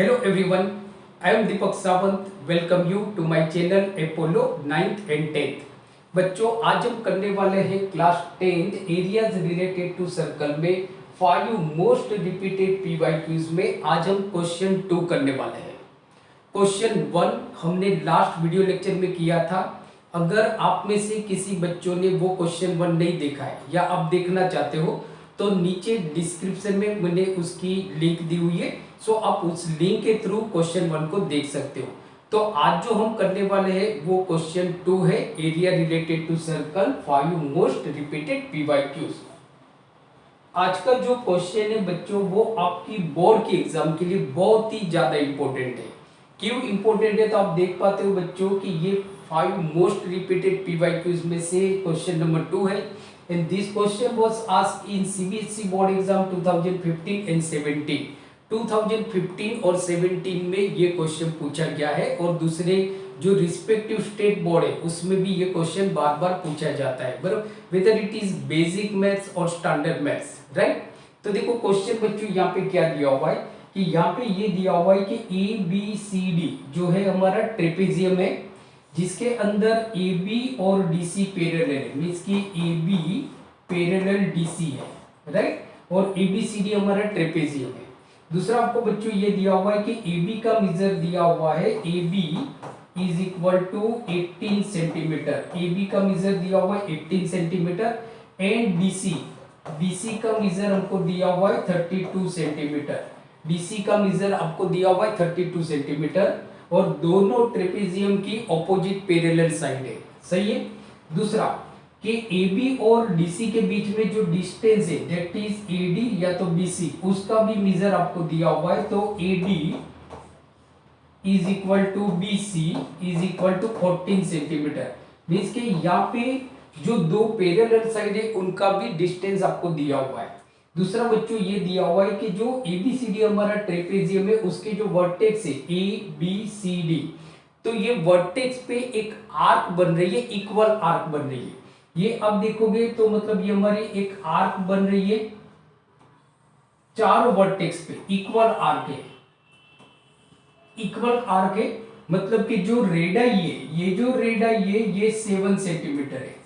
Hello everyone, I am Deepak Sawant. Welcome you to my channel Apollo 9th and 10th. बच्चों आज हम करने वाले हैं class 10th areas related to circle में 5 मोस्ट रिपीटेड PYQs में आज हम क्वेश्चन 2 करने वाले हैं। क्वेश्चन 1 हमने लास्ट वीडियो लेक्चर में किया था। अगर आप में से किसी बच्चों ने वो क्वेश्चन 1 नहीं देखा है या आप देखना चाहते हो तो नीचे डिस्क्रिप्शन में मैंने उसकी लिंक दी हुई है, सो आप उस लिंक के थ्रू क्वेश्चन 1 को देख सकते हो। तो आज जो हम करने वाले हैं वो क्वेश्चन 2 है, area related to circle 5 most repeated PYQs। आज का जो क्वेश्चन है बच्चों वो आपकी बोर्ड के एग्जाम के लिए बहुत ही ज्यादा इंपॉर्टेंट है। क्यों इंपॉर्टेंट है तो आप देख पाते हो बच्चों कि ये 5 मोस्ट रिपीटेड PYQs में से क्वेश्चन नंबर 2 है। And this question was asked in CBSE board exam 2015 and 17। 2015 और 17 में ये क्वेश्चन पूछा गया है और दूसरे जो रिस्पेक्टिव स्टेट बोर्ड है उसमें भी ये क्वेश्चन बार बार पूछा जाता है, बराबर, whether it is basic maths और स्टैंडर्ड मैथ्स, राइट। तो देखो क्वेश्चन बच्चों यहाँ पे क्या दिया हुआ है कि यहाँ पे ये दिया हुआ है कि ABCD जो है हमारा ट्रेपेजियम है जिसके अंदर AB और DC पैरेलल है, मींस कि AB पैरेलल DC है, राइट, और ABCD हमारा ट्रेपेजियम है। दूसरा आपको बच्चों ये दिया हुआ है कि AB का मेजर दिया हुआ है, AB is equal to 18 centimetre, AB का मेजर दिया हुआ है 18 सेंटीमीटर एंड DC का मेजर हमको दिया हुआ है 32 सेंटीमीटर, DC का मेजर आपको दिया हुआ है 32 सेंटीमीटर और दोनों ट्रेपेजियम की ऑपोजिट पैरेलल साइड है, सही है। दूसरा कि AB और DC के बीच में जो डिस्टेंस है दैट इज AD या तो BC, उसका भी मेजर आपको दिया हुआ है, तो AD is equal to BC is equal to 14 centimetre, means के यहाँ पे जो दो पैरेलल साइड है उनका भी डिस्टेंस आपको दिया हुआ है। दूसरा बच्चों ये दिया हुआ है कि जो ABCD हमारा ट्रेपेजियम है उसके जो वर्टेक्स है ABCD, तो ये वर्टेक्स पे एक आर्क बन रही है, इक्वल आर्क बन रही है। ये अब देखोगे तो मतलब ये हमारी एक आर्क बन रही है, चारों वर्टेक्स पे इक्वल आर्क है, इक्वल आर्क है, मतलब कि जो रेडाई है, ये जो रेडाई है ये 7 सेंटीमीटर है,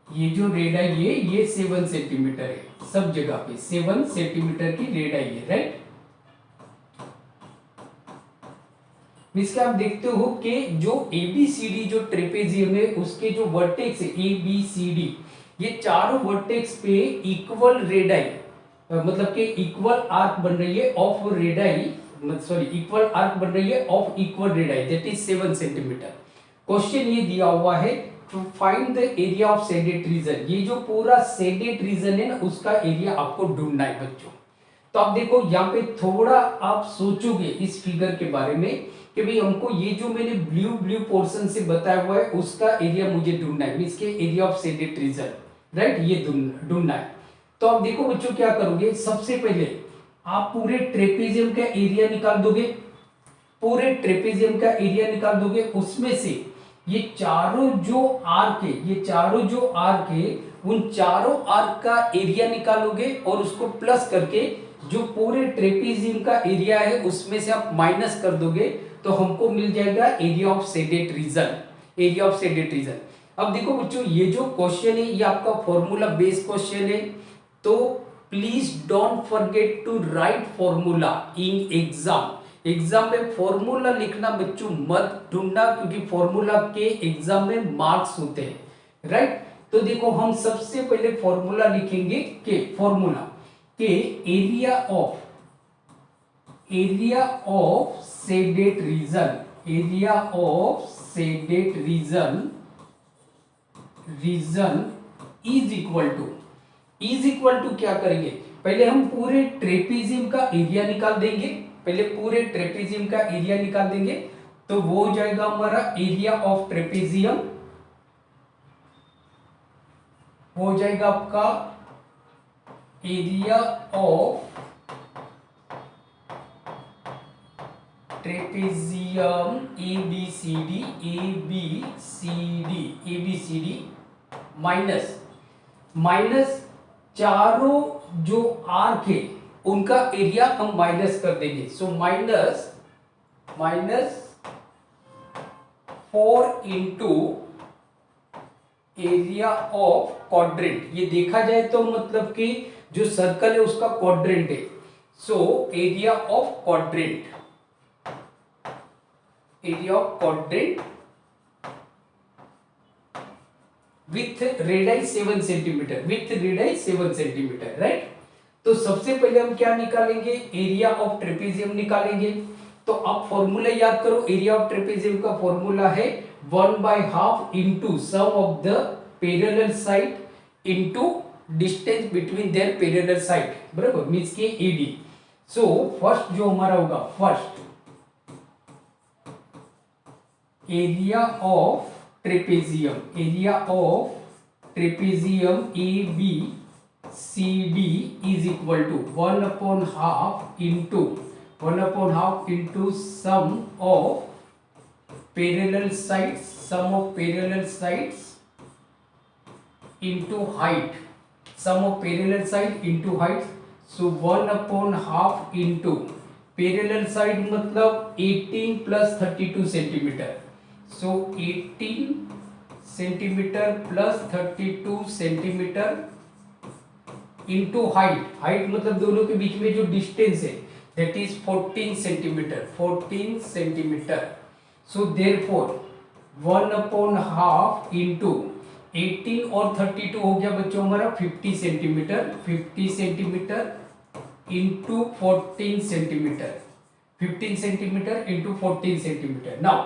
ये जो रेडाई है ये 7 सेंटीमीटर है, सब जगह पे 7 सेंटीमीटर की रेडाई है, राइट। इसका आप देखते हो कि जो ABCD जो ट्रेपेजियम है उसके जो वर्टेक्स है ABCD, ये चारों वर्टेक्स पे इक्वल रेडाई, मतलब कि इक्वल आर्क बन रही है of radii, sorry equal arc बन रही है of equal radii that is 7 centimetre. Question ये दिया हुआ है to find the area of shaded region, ये जो पूरा शेडेड रीजन है ना उसका एरिया आपको ढूंढना है बच्चों। तो आप देखो यहाँ पे थोड़ा आप सोचोगे इस फिगर के बारे में कि भाई हमको ये जो मैंने ब्लू पोर्शन से बताया हुआ है उसका एरिया मुझे ढूंढना है, मींस के area of shaded reason, right, ये ढूंढना है। तो आप देखो बच्चों क्या करोगे, सबसे पहले आप पूरे ट्रेपेजियम का एरिया निकाल दोगे, पूरे ट्रेपेजियम का एरिया निकाल दोगे, उसमें से ये चारों जो आर्क है, ये चारों जो आर्क है उन चारों आर्क का एरिया निकालोगे और उसको प्लस करके जो पूरे ट्रेपेजियम का एरिया है उसमें से आप माइनस कर दोगे तो हमको मिल जाएगा area of shaded region, area of shaded reason. अब देखो बच्चों ये जो क्वेश्चन है ये आपका फॉर्मूला बेस्ड क्वेश्चन है, तो please don't forget to write formula in exam. Exam में फॉर्मूला लिखना बच्चों मत ढूंढना, क्योंकि फॉर्मूला के एग्जाम में मार्क्स होते हैं, राइट। तो देखो हम सबसे पहले फॉर्मूला लिखेंगे कि फॉर्मूला के area of shaded region, area of shaded region is equal to क्या करेंगे, पहले हम पूरे ट्रेपेजियम का एरिया निकाल देंगे, पहले पूरे ट्रेपेजियम का एरिया निकाल देंगे, तो वो हो जाएगा हमारा एरिया ऑफ ट्रेपेजियम, हो जाएगा आपका area of trapezium ABCD minus चारों जो आर्क है उनका एरिया हम माइनस कर देंगे। So minus 4 into area of quadrant. ये देखा जाए तो मतलब कि जो सर्कल है उसका क्वाड्रेंट है। So area of quadrant, with radius 7 centimetre, right. तो सबसे पहले हम क्या निकालेंगे, एरिया ऑफ ट्रेपेजियम निकालेंगे। तो आप फॉर्मूला याद करो, एरिया ऑफ ट्रेपेजियम का फॉर्मूला है 1/2 into sum of the parallel side into distance between their parallel side, बराबर, मींस के एडी। सो फर्स्ट जो हमारा होगा, first area of trapezium, A B C D is equal to 1/2 into sum of parallel sides into height, so 1/2 into parallel side मतलब 18 plus 32 centimetre. So 18 centimetre plus 32 centimetre into height मतलब दोनों के बीच में जो distance है that is 14 centimetre. So therefore 1/2 into 18 और 32 हो गया बच्चों हमारा 50 centimetre into 14 centimetre, 15 centimetre into 14 centimetre. Now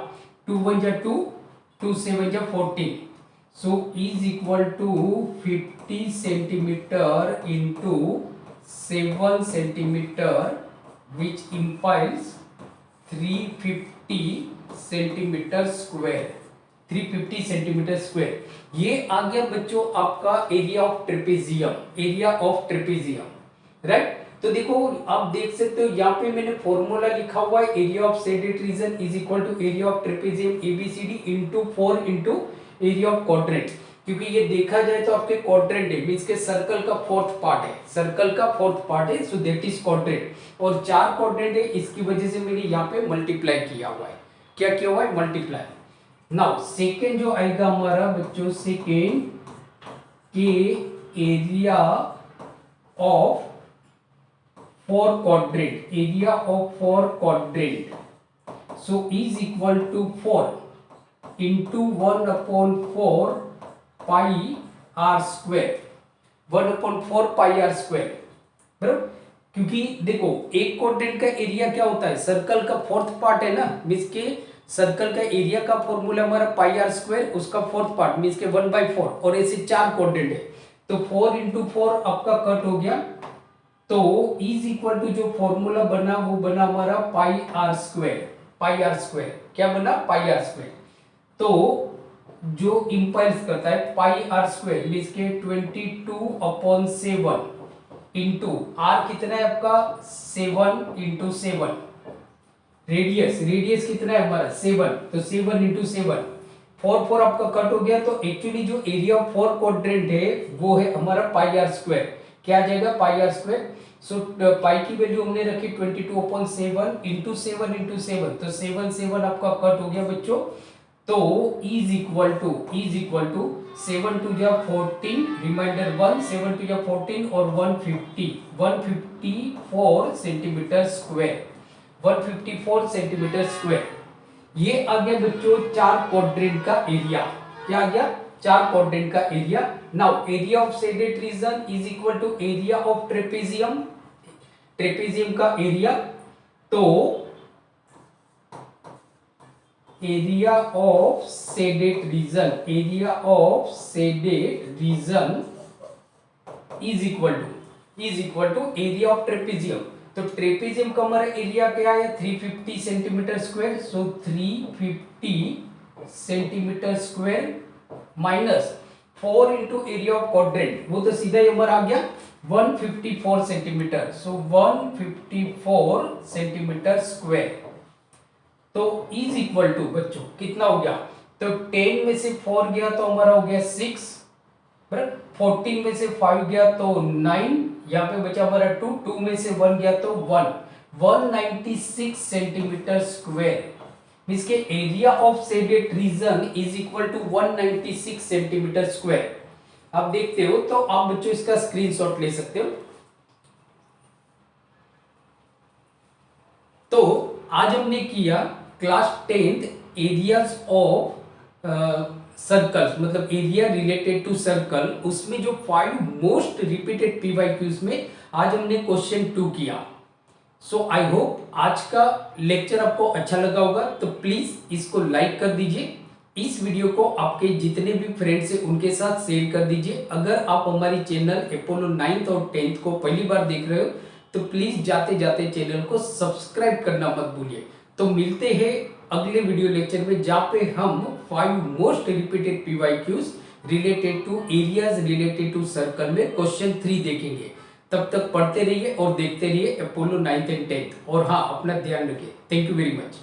2 1 जा 2, 2 7 जा 14, so is equal to 50 centimeter into 7 centimeter, which implies 350 centimeter square, 350 centimetre square. ये आ गया बच्चों आपका एरिया ऑफ ट्रेपेजियम, राइट। तो देखो आप देख सकते हो यहाँ पे मैंने फॉर्मूला लिखा हुआ है, area of shaded region is equal to area of trapezium ABCD into 4 into area of quadrant. क्योंकि ये देखा जाए तो आपके क्वाड्रेंट है, मींस के सर्कल का फोर्थ पार्ट है, सो दैट इज क्वाड्रेंट। और 4 क्वाड्रेंट है, इसकी वजह से मैंने यहाँ पे मल्टीप्लाई किया हुआ है। क्या किया हुआ है, मल्टीप्लाई। नाउ सेकेंड जो आएगा हमारा बच्चों, सेकेंड के area of 4 quadrant, so is equal to 4 into 1/4 pi r square, 1/4 pi r square, बराबर। क्योंकि देखो एक क्वाड्रेंट का एरिया क्या होता है, सर्कल का फोर्थ पार्ट है ना, मींस के सर्कल का एरिया का फॉर्मूला हमारा पाई आर स्क्वायर, उसका फोर्थ पार्ट मींस के 1/4, और ऐसे 4 क्वाड्रेंट है तो 4 into 4 आपका कट हो गया। तो इज इक्वल टू जो फॉर्मूला बना वो बना हमारा पाई आर स्क्वायर, क्या बना, पाई आर स्क्वायर। तो जो इंपल्स करता है पाई आर स्क्वायर मींस के 22/7 इंटू आर कितना है आपका 7 इंटू 7, रेडियस कितना है हमारा 7, तो 7 इंटू 7, 4 आपका कट हो गया। तो एक्चुअली जो एरिया ऑफ 4 क्वाड्रेंट है वो है हमारा पाई आर स्क्वायर। क्या आ जाएगा, पाई आर स्क्वायर। सो पाई की वैल्यू हमने रखी 22/7 इंटू 7 इंटू 7, तो 7 आपका कट हो गया बच्चों। तो इज इक्वल टू 7 टू जा 14, रिमाइंडर 1, 7 टू जा 14 और 154 सेंटीमीटर स्क्वायर, 154 सेंटीमीटर स्क्वायर। ये आ गया बच्चों 4 क्वाड्रेंट का एरिया। क्या आ गया, 4 क्वाड्रेंट का area. Now area of shaded region is equal to area of trapezium का एरिया। तो area of shaded region is equal to area of trapezium. तो ट्रेपेजियम का हमारा एरिया क्या है 350 centimetre square, so 350 centimetre square minus 4 into area of quadrant, वो तो सीधा ही हमारा आ गया 154 सेंटीमीटर, सो 154 सेंटीमीटर स्क्वायर। तो इज इक्वल टू बच्चों कितना हो गया, तो 10 में से 4 गया तो हमारा हो गया 6, बराबर, 14 में से 5 गया तो 9, यहाँ पे बचा हमारा 2, 2 में से 1 गया तो 196 सेंटीमीटर स्क्वायर। इसके area of shaded region is equal to 196 centimetre square. आप देखते हो तो आप बच्चों इसका स्क्रीनशॉट ले सकते हो। तो आज हमने किया class 10th areas of circles, मतलब एरिया रिलेटेड टू सर्कल। उसमें जो 5 मोस्ट रिपीटेड पीवाईक्यूज में आज हमने क्वेश्चन 2 किया। सो आई होप आज का लेक्चर आपको अच्छा लगा होगा, तो प्लीज इसको लाइक कर दीजिए। इस वीडियो को आपके जितने भी फ्रेंड्स हैं उनके साथ शेयर कर दीजिए। अगर आप हमारी चैनल अपोलो 9th और 10th को पहली बार देख रहे हो तो प्लीज जाते जाते चैनल को सब्सक्राइब करना मत भूलिए। तो मिलते हैं अगले वीडियो लेक्चर में, जहाँ पे हम 5 most repeated PYQs related to areas related to circle में क्वेश्चन 3 देखेंगे। तब तक पढ़ते रहिए और देखते रहिए अपोलो 9th एंड 10th। और हाँ, अपना ध्यान रखिए। Thank you very much.